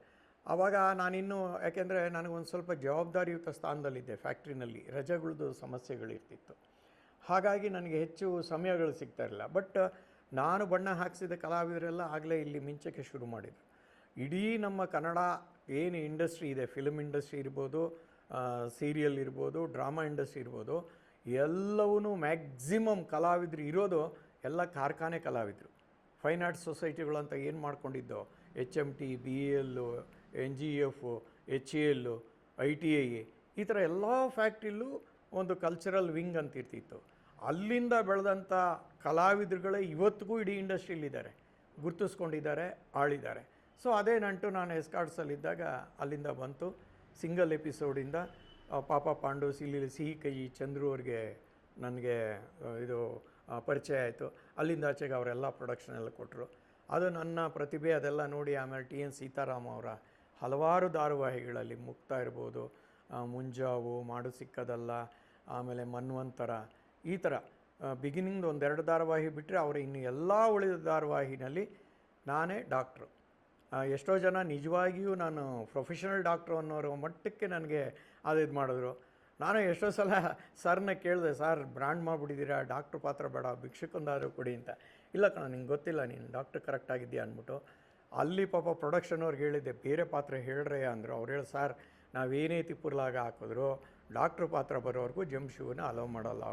Speaker 1: ಆವಾಗ ನಾನಿನ್ನೂ, ಯಾಕೆಂದರೆ ನನಗೊಂದು ಸ್ವಲ್ಪ ಜವಾಬ್ದಾರಿಯುತ ಸ್ಥಾನದಲ್ಲಿದ್ದೆ, ಫ್ಯಾಕ್ಟ್ರಿನಲ್ಲಿ ರಜೆಗಳದ್ದು ಸಮಸ್ಯೆಗಳಿರ್ತಿತ್ತು. ಹಾಗಾಗಿ ನನಗೆ ಹೆಚ್ಚು ಸಮಯಗಳು ಸಿಗ್ತಾಯಿರಲಿಲ್ಲ. ಬಟ್ ನಾನು ಬಣ್ಣ ಹಾಕಿಸಿದ ಕಲಾವಿದರೆಲ್ಲ ಆಗಲೇ ಇಲ್ಲಿ ಮಿಂಚಕ್ಕೆ ಶುರು ಮಾಡಿದರು. ಇಡೀ ನಮ್ಮ ಕನ್ನಡ ಏನು ಇಂಡಸ್ಟ್ರಿ ಇದೆ, ಫಿಲ್ಮ್ ಇಂಡಸ್ಟ್ರಿ ಇರ್ಬೋದು, ಸೀರಿಯಲ್ ಇರ್ಬೋದು, ಡ್ರಾಮಾ ಇಂಡಸ್ಟ್ರಿ ಇರ್ಬೋದು, ಎಲ್ಲವೂ ಮ್ಯಾಕ್ಸಿಮಮ್ ಕಲಾವಿದರು ಇರೋದು ಎಲ್ಲ ಕಾರ್ಖಾನೆ ಕಲಾವಿದರು. ಫೈನ್ ಆರ್ಟ್ಸ್ ಸೊಸೈಟಿಗಳು ಅಂತ ಏನು ಮಾಡ್ಕೊಂಡಿದ್ದೋ, HMT, BAL, NGF, HAL, ITI, ಈ ಥರ ಎಲ್ಲ ಫ್ಯಾಕ್ಟ್ರಿಲೂ ಒಂದು ಕಲ್ಚರಲ್ ವಿಂಗ್ ಅಂತ ಇರ್ತಿತ್ತು. ಅಲ್ಲಿಂದ ಬೆಳೆದಂಥ ಕಲಾವಿದರುಗಳೇ ಇವತ್ತಿಗೂ ಇಡೀ ಇಂಡಸ್ಟ್ರಿಯಲ್ಲಿದ್ದಾರೆ, ಗುರುತಿಸ್ಕೊಂಡಿದ್ದಾರೆ, ಆಳಿದ್ದಾರೆ. ಸೊ ಅದೇ ನಂಟು ನಾನು ಎಸ್ಕಾರ್ಟ್ಸಲ್ಲಿದ್ದಾಗ ಅಲ್ಲಿಂದ ಬಂತು. ಸಿಂಗಲ್ ಎಪಿಸೋಡಿಂದ ಪಾಪ ಪಾಂಡು, ಸಿಹಿ ಕೈ, ಚಂದ್ರು ಅವ್ರಿಗೆ ನನಗೆ ಇದು ಪರಿಚಯ ಆಯಿತು. ಅಲ್ಲಿಂದ ಆಚೆಗೆ ಅವರೆಲ್ಲ ಪ್ರೊಡಕ್ಷನ್ ಎಲ್ಲ ಕೊಟ್ಟರು. ಅದು ನನ್ನ ಪ್ರತಿಭೆ ಅದೆಲ್ಲ ನೋಡಿ ಆಮೇಲೆ TN ಸೀತಾರಾಮ್ ಅವರ ಹಲವಾರು ಧಾರಾವಾಹಿಗಳಲ್ಲಿ ಮುಕ್ತ ಇರ್ಬೋದು, ಮುಂಜಾವು, ಮಾಡು ಸಿಕ್ಕದಲ್ಲ, ಆಮೇಲೆ ಮನ್ವಂತರ, ಈ ಥರ ಬಿಗಿನಿಂಗ್ ಒಂದೆರಡು ಧಾರಾವಾಹಿ ಬಿಟ್ಟರೆ ಅವರು ಇನ್ನು ಎಲ್ಲ ಉಳಿದ ಧಾರಾವಾಹಿನಲ್ಲಿ ನಾನೇ ಡಾಕ್ಟ್ರು. ಎಷ್ಟೋ ಜನ ನಿಜವಾಗಿಯೂ ನಾನು ಪ್ರೊಫೆಷನಲ್ ಡಾಕ್ಟ್ರು ಅನ್ನೋರ ಮಟ್ಟಕ್ಕೆ ನನಗೆ ಅದು ಇದು ಮಾಡಿದ್ರು. ನಾನು ಎಷ್ಟೋ ಸಲ ಸರ್ನ ಕೇಳಿದೆ, ಸರ್ ಬ್ರ್ಯಾಂಡ್ ಮಾಡಿಬಿಟ್ಟಿದ್ದೀರಾ, ಡಾಕ್ಟ್ರ್ ಪಾತ್ರ ಬೇಡ, ಭಿಕ್ಷುಕೊಂದಾದರೂ ಕೊಡಿ ಅಂತ. ಇಲ್ಲ ಕಣ, ನಿಂಗೆ ಗೊತ್ತಿಲ್ಲ, ನೀನು ಡಾಕ್ಟ್ರ್ ಕರೆಕ್ಟಾಗಿದ್ದೀಯಾ ಅಂದ್ಬಿಟ್ಟು. ಅಲ್ಲಿ ಪಾಪ ಪ್ರೊಡಕ್ಷನ್ ಅವ್ರಿಗೆ ಹೇಳಿದ್ದೆ, ಬೇರೆ ಪಾತ್ರ ಹೇಳ್ರೆ ಅಂದರು. ಅವ್ರು ಹೇಳಿ, ಸರ್ ನಾವೇನೇ ತಿಪ್ಪುರ್ಲಾಗ ಹಾಕಿದ್ರು ಡಾಕ್ಟ್ರ್ ಪಾತ್ರ ಬರೋವರೆಗೂ ಜಂಶೂನ ಅಲೋ ಮಾಡಲ್ಲ,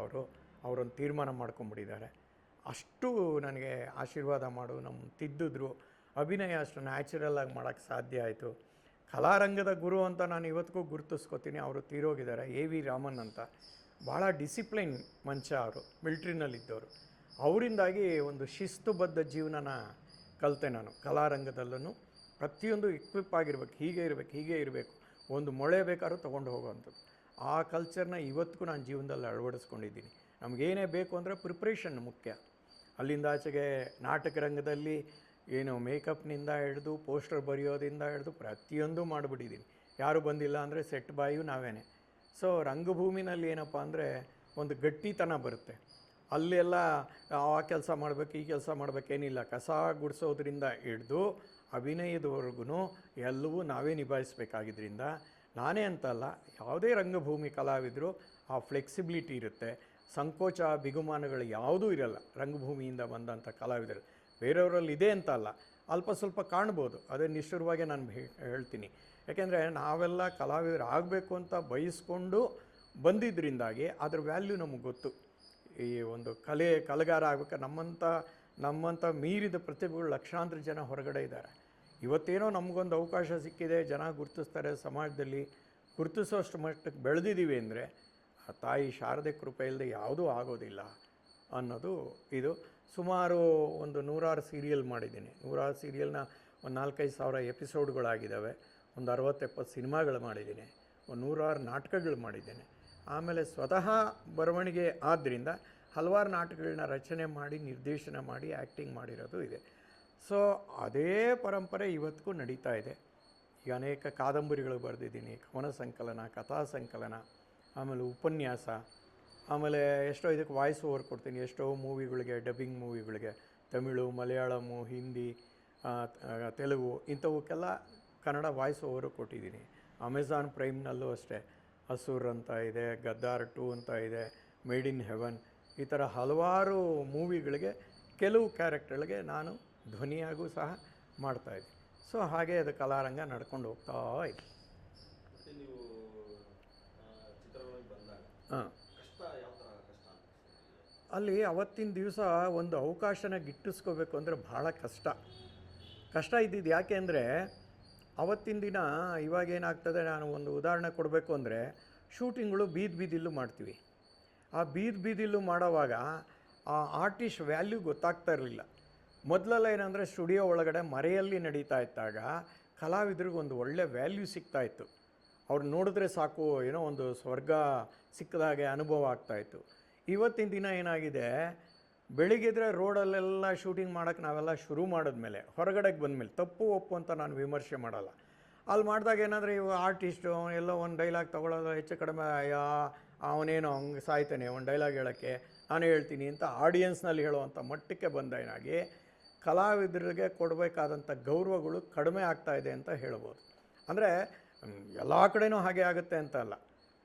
Speaker 1: ಅವರೊಂದು ತೀರ್ಮಾನ ಮಾಡ್ಕೊಂಬಿಟ್ಟಿದ್ದಾರೆ. ಅಷ್ಟು ನನಗೆ ಆಶೀರ್ವಾದ ಮಾಡು, ನಮ್ಮ ತಿದ್ದಿದ್ರು. ಅಭಿನಯ ಅಷ್ಟು ನ್ಯಾಚುರಲ್ಲಾಗಿ ಮಾಡೋಕ್ಕೆ ಸಾಧ್ಯ ಆಯಿತು. ಕಲಾರಂಗದ ಗುರು ಅಂತ ನಾನು ಇವತ್ತಿಗೂ ಗುರುತಿಸ್ಕೊತೀನಿ. ಅವರು ತೀರೋಗಿದ್ದಾರೆ, AV ರಾಮನ್ ಅಂತ. ಭಾಳ ಡಿಸಿಪ್ಲಿನ್ ಮನುಷ್ಯ ಅವರು, ಮಿಲ್ಟ್ರಿನಲ್ಲಿದ್ದವರು. ಅವರಿಂದಾಗಿ ಒಂದು ಶಿಸ್ತುಬದ್ಧ ಜೀವನನ ಕಲಿತೆ ನಾನು. ಕಲಾರಂಗದಲ್ಲೂ ಪ್ರತಿಯೊಂದು ಎಕ್ವಿಪ್ ಆಗಿರ್ಬೇಕು, ಹೀಗೆ ಇರಬೇಕು, ಒಂದು ಮೊಳೆ ಬೇಕಾದ್ರೂ ತೊಗೊಂಡು ಹೋಗೋವಂಥದ್ದು. ಆ ಕಲ್ಚರ್ನ ಇವತ್ತಿಗೂ ನಾನು ಜೀವನದಲ್ಲಿ ಅಳವಡಿಸ್ಕೊಂಡಿದ್ದೀನಿ. ನಮಗೇನೇ ಬೇಕು ಅಂದರೆ ಪ್ರಿಪ್ರೇಷನ್ ಮುಖ್ಯ. ಅಲ್ಲಿಂದ ಆಚೆಗೆ ನಾಟಕ ರಂಗದಲ್ಲಿ ಏನು ಮೇಕಪ್ನಿಂದ ಹಿಡಿದು ಪೋಸ್ಟರ್ ಬರೆಯೋದಿಂದ ಹಿಡಿದು ಪ್ರತಿಯೊಂದು ಮಾಡಿಬಿಟ್ಟಿದ್ದೀನಿ. ಯಾರು ಬಂದಿಲ್ಲ ಅಂದರೆ ಸೆಟ್ ಬಾಯು ನಾವೇನೆ. ಸೊ ರಂಗಭೂಮಿನಲ್ಲಿ ಏನಪ್ಪ ಅಂದರೆ ಒಂದು ಗಟ್ಟಿತನ ಬರುತ್ತೆ. ಅಲ್ಲೆಲ್ಲ ಆ ಕೆಲಸ ಮಾಡಬೇಕು, ಈ ಕೆಲಸ ಮಾಡಬೇಕೇನಿಲ್ಲ. ಕಸ ಗುಡಿಸೋದ್ರಿಂದ ಹಿಡಿದು ಅಭಿನಯದವರೆಗೂ ಎಲ್ಲವೂ ನಾವೇ ನಿಭಾಯಿಸಬೇಕಾಗಿದ್ದರಿಂದ, ನಾನೇ ಅಂತಲ್ಲ, ಯಾವುದೇ ರಂಗಭೂಮಿ ಕಲಾವಿದರು ಆ ಫ್ಲೆಕ್ಸಿಬಿಲಿಟಿ ಇರುತ್ತೆ. ಸಂಕೋಚ ಬಿಗುಮಾನಗಳು ಯಾವುದೂ ಇರಲ್ಲ ರಂಗಭೂಮಿಯಿಂದ ಬಂದಂಥ ಕಲಾವಿದರು. ಬೇರೆಯವರಲ್ಲಿ ಇದೆ ಅಂತ ಅಲ್ಲ, ಅಲ್ಪ ಸ್ವಲ್ಪ ಕಾಣ್ಬೋದು. ಅದೇ ನಿಷ್ಠುರವಾಗಿ ನಾನು ಹೇಳ್ತೀನಿ. ಯಾಕೆಂದರೆ ನಾವೆಲ್ಲ ಕಲಾವಿದರು ಆಗಬೇಕು ಅಂತ ಬಯಸ್ಕೊಂಡು ಬಂದಿದ್ದರಿಂದಾಗಿ ಅದ್ರ ವ್ಯಾಲ್ಯೂ ನಮಗೆ ಗೊತ್ತು. ಈ ಒಂದು ಕಲೆಗಾರ ಆಗ್ಬೇಕಾದ್ರೆ ನಮ್ಮಂಥ ಮೀರಿದ ಪ್ರತಿಭೆಗಳು ಲಕ್ಷಾಂತರ ಜನ ಹೊರಗಡೆ ಇದ್ದಾರೆ. ಇವತ್ತೇನೋ ನಮಗೊಂದು ಅವಕಾಶ ಸಿಕ್ಕಿದೆ, ಜನ ಗುರುತಿಸ್ತಾರೆ, ಸಮಾಜದಲ್ಲಿ ಗುರುತಿಸೋಷ್ಟು ಮಟ್ಟಕ್ಕೆ ಬೆಳೆದಿದ್ದೀವಿ ಅಂದರೆ ಆ ತಾಯಿ ಶಾರದೆ ಕೃಪೆ ಇಲ್ಲದೆ ಯಾವುದೂ ಆಗೋದಿಲ್ಲ ಅನ್ನೋದು ಇದು. ಸುಮಾರು ಒಂದು 100 ಸೀರಿಯಲ್ ಮಾಡಿದ್ದೀನಿ. 100 ಸೀರಿಯಲ್ನ ಒಂದು 4-5 ಸಾವಿರ ಎಪಿಸೋಡ್ಗಳಾಗಿದ್ದಾವೆ. ಒಂದು 60-70 ಸಿನಿಮಾಗಳು ಮಾಡಿದ್ದೀನಿ. ಒಂದು 100 ನಾಟಕಗಳು ಮಾಡಿದ್ದೇನೆ. ಆಮೇಲೆ ಸ್ವತಃ ಬರವಣಿಗೆ ಆದ್ದರಿಂದ ಹಲವಾರು ನಾಟಕಗಳನ್ನ ರಚನೆ ಮಾಡಿ, ನಿರ್ದೇಶನ ಮಾಡಿ, ಆ್ಯಕ್ಟಿಂಗ್ ಮಾಡಿರೋದು ಇದೆ. ಸೊ ಅದೇ ಪರಂಪರೆ ಇವತ್ತಿಗೂ ನಡೀತಾ ಇದೆ. ಈಗ ಅನೇಕ ಕಾದಂಬರಿಗಳು ಬರೆದಿದ್ದೀನಿ, ಕವನ ಸಂಕಲನ, ಕಥಾ ಸಂಕಲನ, ಆಮೇಲೆ ಉಪನ್ಯಾಸ, ಆಮೇಲೆ ಎಷ್ಟೋ ಇದಕ್ಕೆ ವಾಯ್ಸ್ ಓವರ್ ಕೊಡ್ತೀನಿ. ಎಷ್ಟೋ ಮೂವಿಗಳಿಗೆ, ಡಬ್ಬಿಂಗ್ ಮೂವಿಗಳಿಗೆ, ತಮಿಳು, ಮಲಯಾಳಮು, ಹಿಂದಿ, ತೆಲುಗು ಇಂಥವಕ್ಕೆಲ್ಲ ಕನ್ನಡ ವಾಯ್ಸ್ ಓವರು ಕೊಟ್ಟಿದ್ದೀನಿ. ಅಮೆಝಾನ್ ಪ್ರೈಮ್ನಲ್ಲೂ ಅಷ್ಟೇ ಅಸುರ್ ಅಂತ ಇದೆ, ಗದ್ದಾರ್ 2 ಅಂತ ಇದೆ, ಮೇಡ್ ಇನ್ ಹೆವನ್, ಈ ಥರ ಹಲವಾರು ಮೂವಿಗಳಿಗೆ ಕೆಲವು ಕ್ಯಾರೆಕ್ಟರ್ಗಳಿಗೆ ನಾನು ಧ್ವನಿಯಾಗೂ ಸಹ ಮಾಡ್ತಾಯಿದ್ದೆ. ಸೊ ಹಾಗೆ ಅದು ಕಲಾರಂಗ ನಡ್ಕೊಂಡು ಹೋಗ್ತಾ ಇದೆ.
Speaker 4: ಮತ್ತು ನೀವು ಚಿತ್ರರಂಗಕ್ಕೆ ಬಂದಾಗ ಕಷ್ಟ ಯಾವ ಥರ ಕಷ್ಟ ಅನಿಸ್ತು?
Speaker 1: ಅಲ್ಲಿ ಅವತ್ತಿನ ದಿವಸ ಒಂದು ಅವಕಾಶನ ಗಿಟ್ಟಿಸ್ಕೋಬೇಕು ಅಂದರೆ ಭಾಳ ಕಷ್ಟ ಇದ್ದಿದ್ದು. ಯಾಕೆ ಅಂದರೆ ಅವತ್ತಿನ ದಿನ ಇವಾಗೇನಾಗ್ತದೆ, ನಾನು ಒಂದು ಉದಾಹರಣೆ ಕೊಡಬೇಕು ಅಂದರೆ, ಶೂಟಿಂಗ್ಗಳು ಬೀದಿಲ್ಲೂ ಮಾಡ್ತೀವಿ. ಆ ಬೀದಿಲ್ಲೂ ಮಾಡೋವಾಗ ಆ ಆರ್ಟಿಸ್ಟ್ ವ್ಯಾಲ್ಯೂ ಗೊತ್ತಾಗ್ತಾ ಇರಲಿಲ್ಲ. ಮೊದಲೆಲ್ಲ ಏನಂದರೆ ಸ್ಟುಡಿಯೋ ಒಳಗಡೆ ಮರೆಯಲ್ಲಿ ನಡೀತಾ ಇದ್ದಾಗ ಕಲಾವಿದ್ರಿಗೆ ಒಂದು ಒಳ್ಳೆ ವ್ಯಾಲ್ಯೂ ಸಿಗ್ತಾಯಿತ್ತು. ಅವ್ರು ನೋಡಿದ್ರೆ ಸಾಕು ಏನೋ ಒಂದು ಸ್ವರ್ಗ ಸಿಕ್ಕದಾಗೆ ಅನುಭವ ಆಗ್ತಾಯಿತ್ತು. ಇವತ್ತಿನ ದಿನ ಏನಾಗಿದೆ, ಬೆಳಿಗ್ಗೆದ್ರೆ ರೋಡಲ್ಲೆಲ್ಲ ಶೂಟಿಂಗ್ ಮಾಡೋಕ್ಕೆ ನಾವೆಲ್ಲ ಶುರು ಮಾಡಿದ್ಮೇಲೆ, ಹೊರಗಡೆಗೆ ಬಂದಮೇಲೆ, ತಪ್ಪು ಒಪ್ಪು ಅಂತ ನಾನು ವಿಮರ್ಶೆ ಮಾಡಲ್ಲ. ಅಲ್ಲಿ ಮಾಡಿದಾಗ ಏನಾದರೆ ಇವು ಆರ್ಟಿಸ್ಟು ಎಲ್ಲೋ ಒಂದು ಡೈಲಾಗ್ ತೊಗೊಳೋದು ಹೆಚ್ಚು ಕಡಿಮೆ, ಅವನೇನೋ ಹಂಗೆ ಸಾಯ್ತಾನೆ ಒಂದು ಡೈಲಾಗ್ ಹೇಳೋಕ್ಕೆ, ನಾನು ಹೇಳ್ತೀನಿ ಅಂತ ಆಡಿಯನ್ಸ್ನಲ್ಲಿ ಹೇಳುವಂಥ ಮಟ್ಟಕ್ಕೆ ಬಂದಾಗಿ ಕಲಾವಿದರಿಗೆ ಕೊಡಬೇಕಾದಂಥ ಗೌರವಗಳು ಕಡಿಮೆ ಆಗ್ತಾಯಿದೆ ಅಂತ ಹೇಳ್ಬೋದು. ಅಂದರೆ ಎಲ್ಲ ಕಡೆನೂ ಹಾಗೆ ಆಗುತ್ತೆ ಅಂತ ಅಲ್ಲ,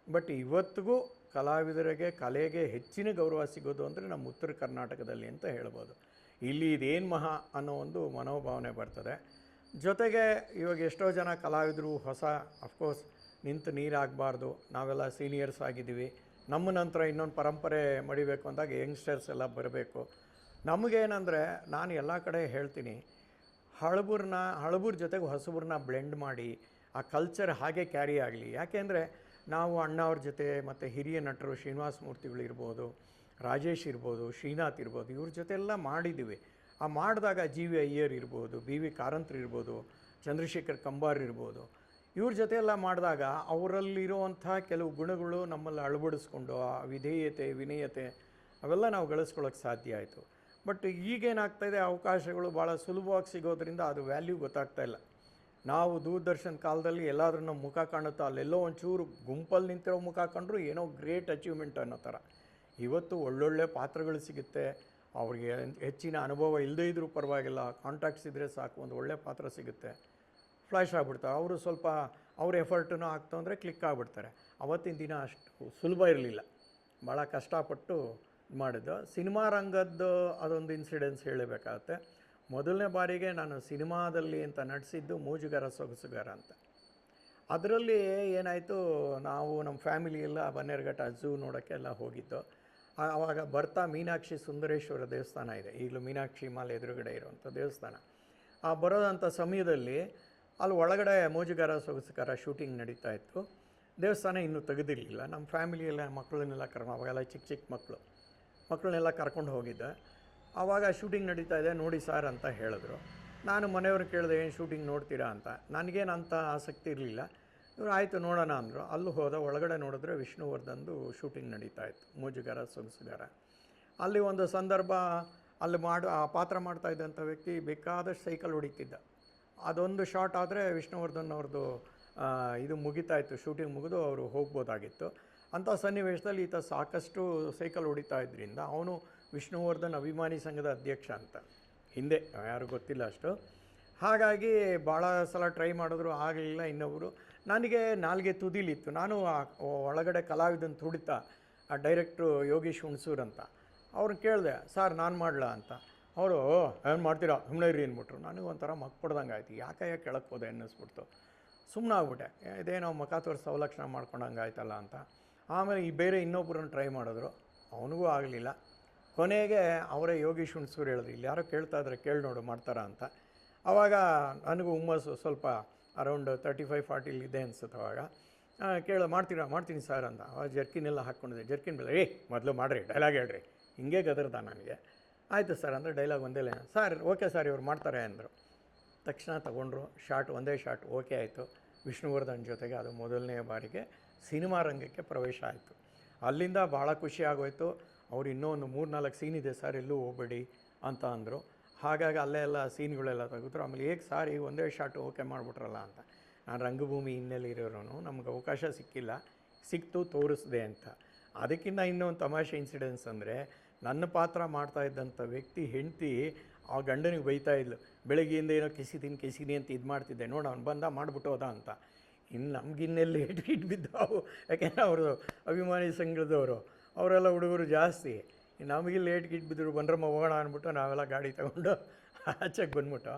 Speaker 1: ಬಟ್ ಇವತ್ತಿಗೂ ಕಲಾವಿದರಿಗೆ, ಕಲೆಗೆ ಹೆಚ್ಚಿನ ಗೌರವ ಸಿಗೋದು ಅಂದರೆ ನಮ್ಮ ಉತ್ತರ ಕರ್ನಾಟಕದಲ್ಲಿ ಅಂತ ಹೇಳ್ಬೋದು. ಇಲ್ಲಿ ಇದೇನು ಮಹಾ ಅನ್ನೋ ಒಂದು ಮನೋಭಾವನೆ ಬರ್ತದೆ. ಜೊತೆಗೆ ಇವಾಗ ಎಷ್ಟೋ ಜನ ಕಲಾವಿದರು ಹೊಸ, ಅಫ್ಕೋರ್ಸ್ ನಿಂತು ನೀರಾಗಬಾರ್ದು, ನಾವೆಲ್ಲ ಸೀನಿಯರ್ಸ್ ಆಗಿದ್ದೀವಿ, ನಮ್ಮ ನಂತರ ಇನ್ನೊಂದು ಪರಂಪರೆ ಮಡಿಬೇಕು ಅಂದಾಗ ಯಂಗ್ಸ್ಟರ್ಸ್ ಎಲ್ಲ ಬರಬೇಕು. ನಮಗೇನಂದರೆ, ನಾನು ಎಲ್ಲ ಕಡೆ ಹೇಳ್ತೀನಿ, ಹಳಬರ ಜೊತೆಗೆ ಹೊಸಬ್ರನ್ನ ಬ್ಲೆಂಡ್ ಮಾಡಿ ಆ ಕಲ್ಚರ್ ಹಾಗೆ ಕ್ಯಾರಿ ಆಗಲಿ. ಯಾಕೆಂದರೆ ನಾವು ಅಣ್ಣವ್ರ ಜೊತೆ ಮತ್ತು ಹಿರಿಯ ನಟರು ಶ್ರೀನಿವಾಸ ಮೂರ್ತಿಗಳಿರ್ಬೋದು, ರಾಜೇಶ್ ಇರ್ಬೋದು, ಶ್ರೀನಾಥ್ ಇರ್ಬೋದು, ಇವ್ರ ಜೊತೆ ಎಲ್ಲ ಮಾಡಿದ್ದೀವಿ. ಆ ಮಾಡಿದಾಗ ಜಿ ವಿ ಅಯ್ಯರ್ ಇರ್ಬೋದು, ಬಿ ವಿ ಕಾರಂತರು ಇರ್ಬೋದು, ಚಂದ್ರಶೇಖರ್ ಕಂಬಾರ್ ಇರ್ಬೋದು, ಇವ್ರ ಜೊತೆ ಎಲ್ಲ ಮಾಡಿದಾಗ ಅವರಲ್ಲಿರುವಂಥ ಕೆಲವು ಗುಣಗಳು ನಮ್ಮಲ್ಲಿ ಅಳವಡಿಸ್ಕೊಂಡು ಆ ವಿಧೇಯತೆ, ವಿನಯತೆ ಅವೆಲ್ಲ ನಾವು ಗಳಿಸ್ಕೊಳ್ಳೋಕ್ಕೆ ಸಾಧ್ಯ ಆಯಿತು. ಬಟ್ ಈಗೇನಾಗ್ತಾಯಿದೆ, ಅವಕಾಶಗಳು ಭಾಳ ಸುಲಭವಾಗಿ ಸಿಗೋದ್ರಿಂದ ಅದು ವ್ಯಾಲ್ಯೂ ಗೊತ್ತಾಗ್ತಾ ಇಲ್ಲ. ನಾವು ದೂರದರ್ಶನ ಕಾಲದಲ್ಲಿ ಎಲ್ಲಾದ್ರೂ ನಮ್ಮ ಮುಖ ಕಾಣುತ್ತೋ, ಅಲ್ಲೆಲ್ಲೋ ಒಂಚೂರು ಗುಂಪಲ್ಲಿ ನಿಂತಿರೋ ಮುಖ ಕಂಡ್ರು ಏನೋ ಗ್ರೇಟ್ ಅಚೀವ್ಮೆಂಟ್ ಅನ್ನೋ ಥರ. ಇವತ್ತು ಒಳ್ಳೊಳ್ಳೆ ಪಾತ್ರಗಳು ಸಿಗುತ್ತೆ, ಅವ್ರಿಗೆ ಹೆಚ್ಚಿನ ಅನುಭವ ಇಲ್ಲದೇ ಇದ್ರೂ ಪರವಾಗಿಲ್ಲ, ಕಾಂಟ್ಯಾಕ್ಟ್ಸ್ ಇದ್ದರೆ ಸಾಕು, ಒಂದು ಒಳ್ಳೆ ಪಾತ್ರ ಸಿಗುತ್ತೆ, ಫ್ಲ್ಯಾಶ್ ಆಗಿಬಿಡ್ತಾರೆ. ಅವರು ಸ್ವಲ್ಪ ಅವ್ರ ಎಫರ್ಟನ್ನು ಆಗ್ತು ಅಂದರೆ ಕ್ಲಿಕ್ ಆಗಿಬಿಡ್ತಾರೆ. ಅವತ್ತಿನ ದಿನ ಅಷ್ಟು ಸುಲಭ ಇರಲಿಲ್ಲ, ಭಾಳ ಕಷ್ಟಪಟ್ಟು ಮಾಡಿದ್ದು. ಸಿನಿಮಾ ರಂಗದ್ದು ಅದೊಂದು ಇನ್ಸಿಡೆನ್ಸ್ ಹೇಳಬೇಕಾಗತ್ತೆ. ಮೊದಲನೇ ಬಾರಿಗೆ ನಾನು ಸಿನಿಮಾದಲ್ಲಿ ಅಂತ ನಟಿಸಿದ್ದು ಮೋಜುಗಾರ ಸೊಗಸುಗಾರ ಅಂತ. ಅದರಲ್ಲಿ ಏನಾಯಿತು, ನಾವು ನಮ್ಮ ಫ್ಯಾಮಿಲಿ ಎಲ್ಲ ಬನ್ನೇರುಘಟ್ಟ ಝೂ ನೋಡೋಕ್ಕೆಲ್ಲ ಹೋಗಿದ್ದು. ಆವಾಗ ಬರ್ತಾ ಮೀನಾಕ್ಷಿ ಸುಂದರೇಶ್ವರ ದೇವಸ್ಥಾನ ಇದೆ, ಈಗಲೂ ಮೀನಾಕ್ಷಿ ಮಾಲ್ ಎದುರುಗಡೆ ಇರುವಂಥ ದೇವಸ್ಥಾನ. ಆ ಬರೋದಂಥ ಸಮಯದಲ್ಲಿ ಅಲ್ಲಿ ಒಳಗಡೆ ಮೋಜುಗಾರ ಸೊಗಸುಗಾರ ಶೂಟಿಂಗ್ ನಡೀತಾ ಇತ್ತು. ದೇವಸ್ಥಾನ ಇನ್ನೂ ತೆಗೆದಿರಲಿಲ್ಲ. ನಮ್ಮ ಫ್ಯಾಮಿಲಿಯೆಲ್ಲ ಮಕ್ಕಳನ್ನೆಲ್ಲ ಅವಾಗೆಲ್ಲ ಚಿಕ್ಕ ಮಕ್ಕಳನ್ನೆಲ್ಲ ಕರ್ಕೊಂಡು ಹೋಗಿದ್ದೆ. ಆವಾಗ ಶೂಟಿಂಗ್ ನಡೀತಾ ಇದೆ, ನೋಡಿ ಸಾರ್ ಅಂತ ಹೇಳಿದ್ರು. ನಾನು ಮನೆಯವ್ರು ಕೇಳಿದೆ, ಏನು ಶೂಟಿಂಗ್ ನೋಡ್ತೀರಾ ಅಂತ. ನನಗೇನು ಅಂಥ ಆಸಕ್ತಿ ಇರಲಿಲ್ಲ. ಇವರು ಆಯಿತು ನೋಡೋಣ ಅಂದರು. ಅಲ್ಲೂ ಹೋದ, ಒಳಗಡೆ ನೋಡಿದ್ರೆ ವಿಷ್ಣುವರ್ಧನ್ದು ಶೂಟಿಂಗ್ ನಡೀತಾ ಇತ್ತು, ಮೋಜುಗಾರ ಸೊಗಸುಗಾರ. ಅಲ್ಲಿ ಒಂದು ಸಂದರ್ಭ, ಅಲ್ಲಿ ಆ ಪಾತ್ರ ಮಾಡ್ತಾ ಇದ್ದಂಥ ವ್ಯಕ್ತಿ ಬೇಕಾದಷ್ಟು ಸೈಕಲ್ ಹೊಡಿತಿದ್ದ. ಅದೊಂದು ಶಾಟ್ ಆದರೆ ವಿಷ್ಣುವರ್ಧನ್ ಅವ್ರದ್ದು ಇದು ಮುಗಿತಾ ಇತ್ತು, ಶೂಟಿಂಗ್ ಮುಗಿದು ಅವರು ಹೋಗ್ಬೋದಾಗಿತ್ತು. ಅಂಥ ಸನ್ನಿವೇಶದಲ್ಲಿ ಈತ ಸಾಕಷ್ಟು ಸೈಕಲ್ ಹೊಡಿತಾ ಇದ್ದರಿಂದ ಅವನು ವಿಷ್ಣುವರ್ಧನ್ ಅಭಿಮಾನಿ ಸಂಘದ ಅಧ್ಯಕ್ಷ ಅಂತ, ಹಿಂದೆ ಯಾರು ಗೊತ್ತಿಲ್ಲ ಅಷ್ಟು. ಹಾಗಾಗಿ ಭಾಳ ಸಲ ಟ್ರೈ ಮಾಡಿದ್ರು, ಆಗಲಿಲ್ಲ. ಇನ್ನೊಬ್ಬರು ನನಗೆ ನಾಲ್ಗೆ ತುದಿಲಿತ್ತು. ನಾನು ಒಳಗಡೆ ಕಲಾವಿದನ ತುಡಿತಾ ಆ ಡೈರೆಕ್ಟ್ರು ಯೋಗೀಶ್ ಹುಣಸೂರು ಅಂತ ಅವ್ರನ್ನ ಕೇಳಿದೆ, ಸರ್ ನಾನು ಮಾಡಲಾ ಅಂತ. ಅವರು ಏನು ಮಾಡ್ತೀರಾ ಸುಮ್ಮನೆ ಇರಿ ಅಂದ್ಬಿಟ್ರು. ನನಗೆ ಒಂಥರ ಮಕ್ ಪಡ್ದಂಗೆ ಆಯ್ತು, ಯಾಕೆ ಕೆಳಕ್ಕೆ ಹೋದೆ ಅನ್ನಿಸ್ಬಿಡ್ತು. ಸುಮ್ಮನೆ ಆಗ್ಬಿಟ್ಟೆ, ಇದೇನೋ ಮುಖ ತೋರಿಸಿ ಅವಲಕ್ಷಣ ಮಾಡ್ಕೊಂಡಂಗೆ ಆಯ್ತಲ್ಲ ಅಂತ. ಆಮೇಲೆ ಈ ಬೇರೆ ಇನ್ನೊಬ್ಬರನ್ನು ಟ್ರೈ ಮಾಡಿದ್ರು, ಅವನಿಗೂ ಆಗಲಿಲ್ಲ. ಕೊನೆಗೆ ಅವರೇ ಯೋಗೀಶ್ ಹುಣಸೂರು ಹೇಳಿದ್ರು, ಇಲ್ಲಿ ಯಾರೋ ಕೇಳ್ತಾ ಇದ್ರೆ ಕೇಳಿ ನೋಡು ಮಾಡ್ತಾರಾ ಅಂತ. ಆವಾಗ ನನಗೂ ಹುಮ್ಮಸ್ಸು ಸ್ವಲ್ಪ ಅರೌಂಡ್ 35-40 ಇದೆ ಅನ್ಸುತ್ತೆ. ಅವಾಗ ಮಾಡ್ತೀನಿ ಸರ್ ಅಂತ. ಅವಾಗ ಜರ್ಕಿನೆಲ್ಲ ಹಾಕ್ಕೊಂಡಿದ್ದೆ. ಜರ್ಕಿನ್ ಬೆಲೆ ಮೊದಲು ಮಾಡಿರಿ, ಡೈಲಾಗ್ ಹೇಳ್ರಿ, ಹಿಂಗೆ ಗದರ್ದ ನನಗೆ. ಆಯಿತು ಸರ್ ಅಂದರೆ ಡೈಲಾಗ್ ಒಂದೇ ಲೈನ್, ಸರ್ ಓಕೆ ಸರ್ ಇವ್ರು ಮಾಡ್ತಾರೆ ಅಂದರು. ತಕ್ಷಣ ತಗೊಂಡ್ರು, ಒಂದೇ ಶಾಟ್ ಓಕೆ ಆಯಿತು. ವಿಷ್ಣುವರ್ಧನ್ ಜೊತೆಗೆ ಅದು ಮೊದಲನೇ ಬಾರಿಗೆ ಸಿನಿಮಾ ರಂಗಕ್ಕೆ ಪ್ರವೇಶ ಆಯಿತು. ಅಲ್ಲಿಂದ ಭಾಳ ಖುಷಿ ಆಗೋಯ್ತು. ಅವ್ರು ಇನ್ನೂ ಒಂದು 3-4 ಸೀನ್ ಇದೆ ಸರ್, ಎಲ್ಲೂ ಹೋಗಬೇಡಿ ಅಂತ ಅಂದರು. ಹಾಗಾಗಿ ಅಲ್ಲೇ ಎಲ್ಲ ಸೀನ್ಗಳೆಲ್ಲ ತೆಗೆದ್ರು. ಆಮೇಲೆ ಹೇಗೆ ಸರ್ ಈಗ ಒಂದೇ ಶಾಟ್ ಓಕೆ ಮಾಡಿಬಿಟ್ರಲ್ಲ ಅಂತ. ನಾನು ರಂಗಭೂಮಿ ಹಿನ್ನೆಲೆ ಇರೋನು, ನಮ್ಗೆ ಅವಕಾಶ ಸಿಕ್ತು ತೋರಿಸ್ದೆ ಅಂತ. ಅದಕ್ಕಿಂತ ಇನ್ನೊಂದು ತಮಾಷೆ ಇನ್ಸಿಡೆನ್ಸ್ ಅಂದರೆ, ನನ್ನ ಪಾತ್ರ ಮಾಡ್ತಾ ಇದ್ದಂಥ ವ್ಯಕ್ತಿ ಹೆಂಡತಿ ಆ ಗಂಡನಿಗೆ ಬೈತಾ ಇದ್ಲು, ಬೆಳಗ್ಗೆಯಿಂದ ಏನೋ ಕಿಸಿದೀನಿ ಅಂತ ಇದು ಮಾಡ್ತಿದ್ದೆ, ನೋಡು ಅವ್ನು ಬಂದ ಮಾಡಿಬಿಟ್ಟು ಹೋದ ಅಂತ. ಇನ್ನು ನಮಗಿನ್ನೆಲ್ಲಿ ಹಿಟ್ ಬಿದ್ದಾವು, ಯಾಕೆಂದರೆ ಅವರು ಅಭಿಮಾನಿ ಸಂಘದವರು, ಅವರೆಲ್ಲ ಹುಡುಗರು ಜಾಸ್ತಿ. ನಮಗೆ ಲೇಟ್ ಬಿದ್ದರು, ಬಂದ್ರಮ್ಮ ಹೋಗೋಣ ಅಂದ್ಬಿಟ್ಟು ನಾವೆಲ್ಲ ಗಾಡಿ ತಗೊಂಡು ಆಚೆಗೆ ಬಂದ್ಬಿಟ್ಟು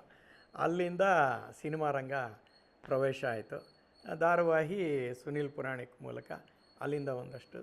Speaker 1: ಅಲ್ಲಿಂದ ಸಿನಿಮಾ ರಂಗ ಪ್ರವೇಶ ಆಯಿತು. ಧಾರಾವಾಹಿ ಸುನೀಲ್ ಪುರಾಣಿಕ್ ಮೂಲಕ ಅಲ್ಲಿಂದ ಒಂದಷ್ಟು